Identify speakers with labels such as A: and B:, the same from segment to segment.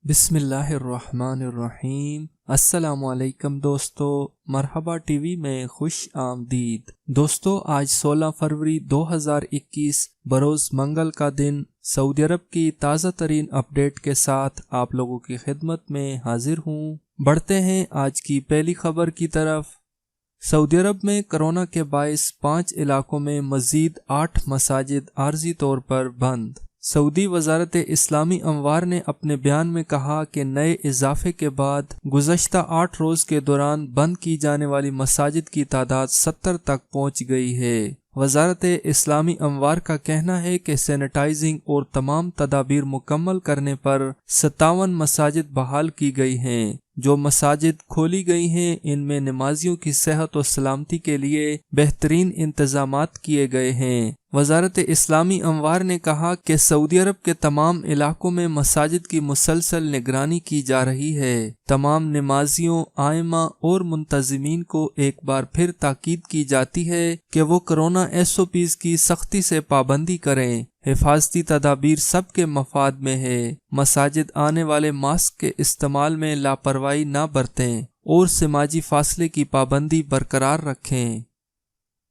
A: بسم اللہ الرحمن الرحیم۔ السلام علیکم دوستو، مرحبا ٹی وی میں خوش آمدید۔ دوستو، آج 16 فروری 2021 بروز منگل کا دن سعودی عرب کی تازہ ترین اپڈیٹ کے ساتھ آپ لوگوں کی خدمت میں حاضر ہوں۔ بڑھتے ہیں آج کی پہلی خبر کی طرف۔ سعودی عرب میں کرونا کے باعث 5 علاقوں میں مزید 8 مساجد عارضی طور پر بند۔ سعودی وزارت اسلامی اموار نے اپنے بیان میں کہا کہ نئے اضافے کے بعد گزشتہ 8 روز کے دوران بند کی جانے والی مساجد کی تعداد 70 تک پہنچ گئی ہے۔ وزارت اسلامی اموار کا کہنا ہے کہ سینیٹائزنگ اور تمام تدابیر مکمل کرنے پر 57 مساجد بحال کی گئی ہیں۔ جو مساجد کھولی گئی ہیں ان میں نمازیوں کی صحت و سلامتی کے لیے بہترین انتظامات کیے گئے ہیں۔ وزارت اسلامی اموار نے کہا کہ سعودی عرب کے تمام علاقوں میں مساجد کی مسلسل نگرانی کی جا رہی ہے۔ تمام نمازیوں، ائمہ اور منتظمین کو ایک بار پھر تاکید کی جاتی ہے کہ وہ کرونا SOPs کی سختی سے پابندی کریں۔ حفاظتی تدابیر سب کے مفاد میں ہے۔ مساجد آنے والے ماسک کے استعمال میں لاپرواہی نہ برتیں اور سماجی فاصلے کی پابندی برقرار رکھیں۔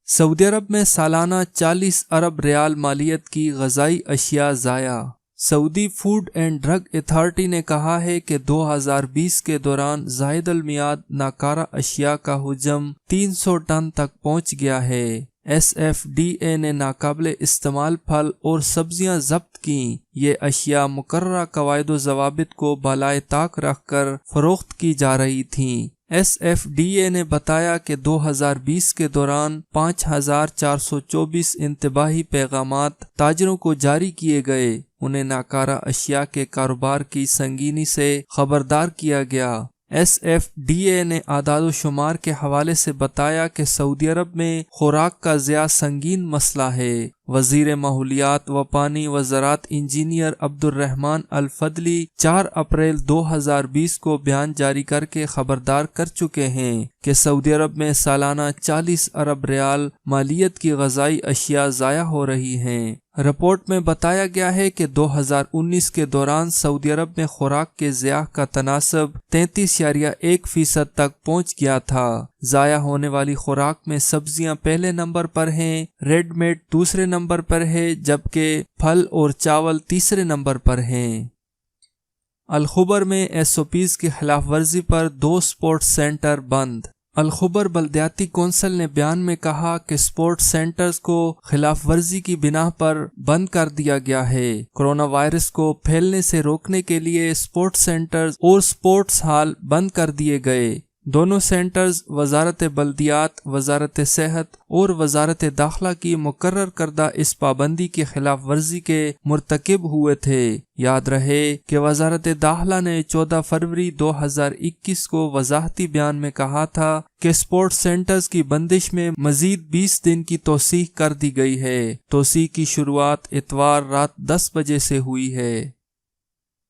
A: سعودی عرب میں سالانہ 40 ارب ریال مالیت کی غذائی اشیاء ضائع۔ سعودی فوڈ اینڈ ڈرگ اتھارٹی نے کہا ہے کہ 2020 کے دوران زائد المیعاد ناکارہ اشیاء کا حجم 300 ٹن تک پہنچ گیا ہے۔ SFDA نے ناقابل استعمال پھل اور سبزیاں ضبط کیں۔ یہ اشیاء مقررہ قواعد و ضوابط کو بالائے طاق رکھ کر فروخت کی جا رہی تھیں۔ SFDA نے بتایا کہ 2020 کے دوران 5424 انتباہی پیغامات تاجروں کو جاری کیے گئے۔ انہیں ناکارہ اشیاء کے کاروبار کی سنگینی سے خبردار کیا گیا۔ SFDA نے اعداد و شمار کے حوالے سے بتایا کہ سعودی عرب میں خوراک کا ضیاع سنگین مسئلہ ہے۔ وزیر ماحولیات و پانی و زراعت انجینئر عبد الرحمن الفضلی 4 اپریل 2020 کو بیان جاری کر کے خبردار کر چکے ہیں کہ سعودی عرب میں سالانہ 40 ارب ریال مالیت کی غذائی اشیاء ضائع ہو رہی ہیں۔ رپورٹ میں بتایا گیا ہے کہ 2019 کے دوران سعودی عرب میں خوراک کے ضیاع کا تناسب 33.1% تک پہنچ گیا تھا۔ ضائع ہونے والی خوراک میں سبزیاں پہلے نمبر پر ہیں، ریڈ میٹ دوسرے نمبر پر ہے، جبکہ پھل اور چاول تیسرے نمبر پر ہیں۔ الخبر میں SOPs کی خلاف ورزی پر 2 سپورٹس سینٹر بند۔ الخبر بلدیاتی کونسل نے بیان میں کہا کہ سپورٹس سینٹرز کو خلاف ورزی کی بنا پر بند کر دیا گیا ہے۔ کرونا وائرس کو پھیلنے سے روکنے کے لیے سپورٹس سینٹرز اور سپورٹس ہال بند کر دیے گئے۔ دونوں سینٹرز وزارت بلدیات، وزارت صحت اور وزارت داخلہ کی مقرر کردہ اس پابندی کی خلاف ورزی کے مرتکب ہوئے تھے۔ یاد رہے کہ وزارت داخلہ نے 14 فروری 2021 کو وضاحتی بیان میں کہا تھا کہ سپورٹس سینٹرز کی بندش میں مزید 20 دن کی توسیع کر دی گئی ہے۔ توسیع کی شروعات اتوار رات 10 بجے سے ہوئی ہے۔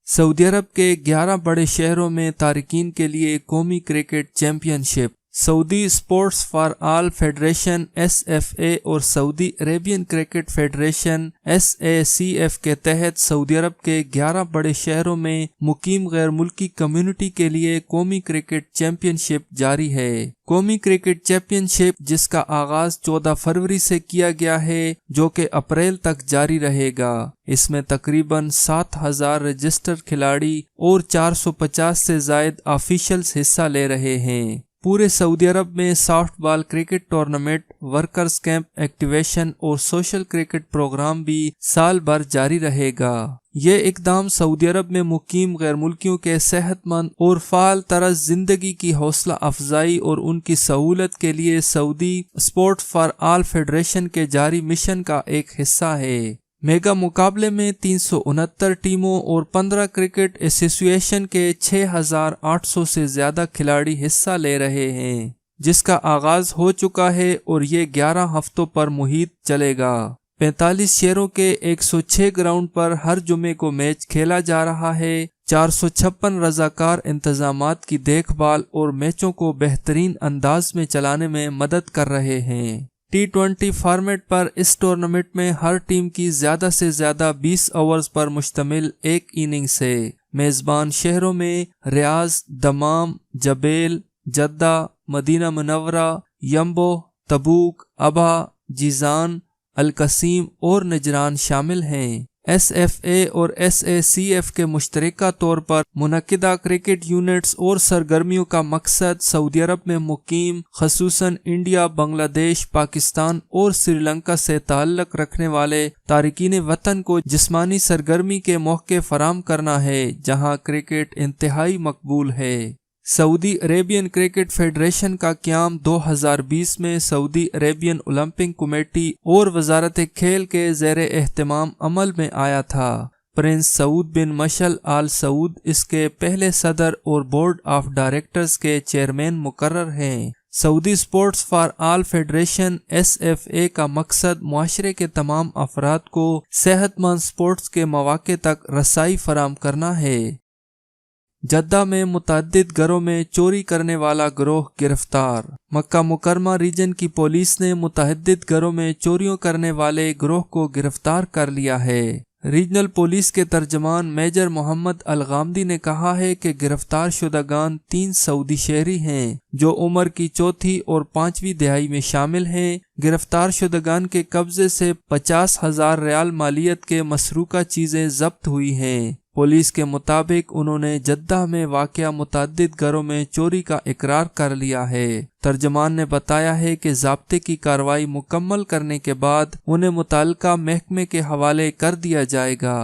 A: سعودی عرب کے 11 بڑے شہروں میں تارکین کے لیے قومی cricket champion ship. Saudi sports for all federation SFA اور سعودی عربین کرکٹ فیڈریشن SACF کے تحت سعودی عرب کے 11 بڑے شہروں میں مقیم غیر ملکی کمیونٹی کے لیے قومی کرکٹ چیمپئن شپ جاری ہے۔ قومی کرکٹ چیمپئن شپ جس کا آغاز 14 فروری سے کیا گیا ہے جو کہ اپریل تک جاری رہے گا۔ اس میں تقریباً 7000 رجسٹر کھلاڑی اور 450 سے زائد آفیشلز حصہ لے رہے ہیں۔ پورے سعودی عرب میں soft ball cricket tournament, workers camp, activation اور سوشل کرکٹ پروگرام بھی سال بھر جاری رہے گا۔ یہ اقدام سعودی عرب میں مقیم غیر ملکیوں کے صحت مند اور فعال طرز زندگی کی حوصلہ افزائی اور ان کی سہولت کے لیے سعودی اسپورٹ فار آل فیڈریشن کے جاری مشن کا ایک حصہ ہے۔ میگا مقابلے میں 369 ٹیموں اور 15 کرکٹ ایسوسی ایشن کے 6800 سے زیادہ کھلاڑی حصہ لے رہے ہیں، جس کا آغاز ہو چکا ہے اور یہ 11 ہفتوں پر محیط چلے گا۔ 45 شہروں کے 106 گراؤنڈ پر ہر جمعے کو میچ کھیلا جا رہا ہے۔ 456 رضاکار انتظامات کی دیکھ بھال اور میچوں کو بہترین انداز میں چلانے میں مدد کر رہے ہیں۔ T20 فارمیٹ پر اس ٹورنامنٹ میں ہر ٹیم کی زیادہ سے زیادہ 20 اوورز پر مشتمل ایک اننگز ہے۔ میزبان شہروں میں ریاض، دمام، جبیل، جدہ، مدینہ منورہ، یمبو، تبوک، ابا، جیزان، القصیم اور نجران شامل ہیں۔ ایس ایف اے اور ایس اے سی ایف کے مشترکہ طور پر منعقدہ کرکٹ یونٹس اور سرگرمیوں کا مقصد سعودی عرب میں مقیم خصوصاً انڈیا، بنگلہ دیش، پاکستان اور سری لنکا سے تعلق رکھنے والے تارکین وطن کو جسمانی سرگرمی کے موقع فراہم کرنا ہے جہاں کرکٹ انتہائی مقبول ہے۔ سعودی عربین کرکٹ فیڈریشن کا قیام 2020 میں سعودی عربین اولمپک کمیٹی اور وزارت کھیل کے زیر اہتمام عمل میں آیا تھا۔ پرنس سعود بن مشعل آل سعود اس کے پہلے صدر اور بورڈ آف ڈائریکٹرز کے چیئرمین مقرر ہیں۔ Saudi sports for all federation S F A کا مقصد معاشرے کے تمام افراد کو صحت مند اسپورٹس کے مواقع تک رسائی فراہم کرنا ہے۔ جدہ میں متعدد گھروں میں چوری کرنے والا گروہ گرفتار۔ مکہ مکرمہ ریجن کی پولیس نے متعدد گھروں میں چوریوں کرنے والے گروہ کو گرفتار کر لیا ہے۔ ریجنل پولیس کے ترجمان میجر محمد الغامدی نے کہا ہے کہ گرفتار شدگان 3 سعودی شہری ہیں جو عمر کی 4 اور 5 دہائی میں شامل ہیں۔ گرفتار شدگان کے قبضے سے 50,000 ریال مالیت کے مسروقہ چیزیں ضبط ہوئی ہیں۔ پولیس کے مطابق انہوں نے جدہ میں واقع متعدد گھروں میں چوری کا اقرار کر لیا ہے۔ ترجمان نے بتایا ہے کہ ضابطے کی کارروائی مکمل کرنے کے بعد انہیں متعلقہ محکمے کے حوالے کر دیا جائے گا۔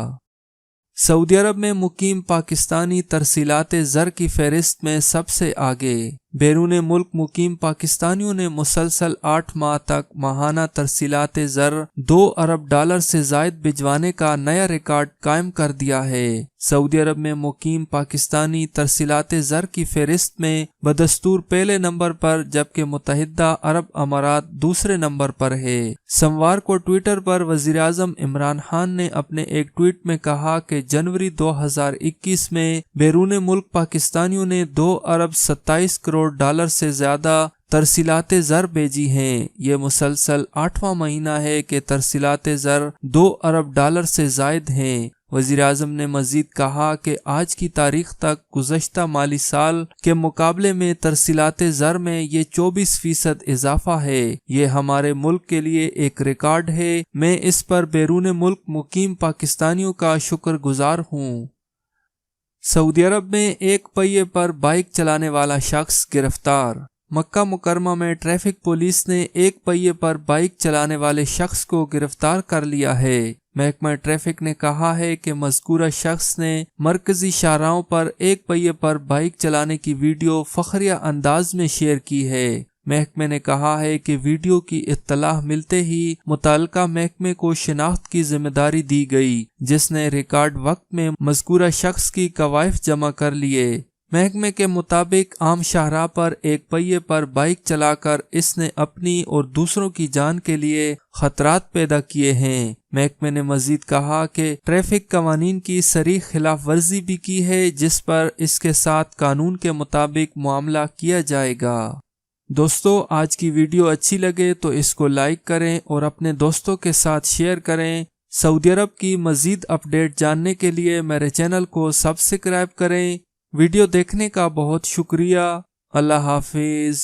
A: سعودی عرب میں مقیم پاکستانی ترسیلات زر کی فہرست میں سب سے آگے۔ بیرون ملک مقیم پاکستانیوں نے مسلسل 8 ماہ تک ماہانہ ترسیلات زر $2 ارب سے زائد بھجوانے کا نیا ریکارڈ قائم کر دیا ہے۔ سعودی عرب میں مقیم پاکستانی ترسیلات زر کی فہرست میں بدستور پہلے نمبر پر جبکہ متحدہ عرب امارات دوسرے نمبر پر ہے۔ سوموار کو ٹویٹر پر وزیر اعظم عمران خان نے اپنے ایک ٹویٹ میں کہا کہ جنوری 2021 میں بیرون ملک پاکستانیوں نے $2.27 کروڑ سے زیادہ ترسیلات زر بھیجی ہیں۔ یہ مسلسل 8واں مہینہ ہے کہ ترسیلات زر $2 ارب سے زائد ہیں۔ وزیر اعظم نے مزید کہا کہ آج کی تاریخ تک گزشتہ مالی سال کے مقابلے میں ترسیلات زر میں یہ 24% اضافہ ہے۔ یہ ہمارے ملک کے لیے ایک ریکارڈ ہے۔ میں اس پر بیرون ملک مقیم پاکستانیوں کا شکر گزار ہوں۔ سعودی عرب میں ایک پہیے پر بائیک چلانے والا شخص گرفتار۔ مکہ مکرمہ میں ٹریفک پولیس نے ایک پہیے پر بائیک چلانے والے شخص کو گرفتار کر لیا ہے۔ محکمہ ٹریفک نے کہا ہے کہ مذکورہ شخص نے مرکزی شاہراہوں پر ایک پہیے پر بائیک چلانے کی ویڈیو فخریہ انداز میں شیئر کی ہے۔ محکمے نے کہا ہے کہ ویڈیو کی اطلاع ملتے ہی متعلقہ محکمے کو شناخت کی ذمہ داری دی گئی، جس نے ریکارڈ وقت میں مذکورہ شخص کی کوائف جمع کر لیے۔ محکمے کے مطابق عام شاہراہ پر ایک پہیے پر بائیک چلا کر اس نے اپنی اور دوسروں کی جان کے لیے خطرات پیدا کیے ہیں۔ محکمے نے مزید کہا کہ ٹریفک قوانین کی صریح خلاف ورزی بھی کی ہے، جس پر اس کے ساتھ قانون کے مطابق معاملہ کیا جائے گا۔ دوستو، آج کی ویڈیو اچھی لگے تو اس کو لائک کریں اور اپنے دوستوں کے ساتھ شیئر کریں۔ سعودی عرب کی مزید اپڈیٹ جاننے کے لیے میرے چینل کو سبسکرائب کریں۔ ویڈیو دیکھنے کا بہت شکریہ۔ اللہ حافظ۔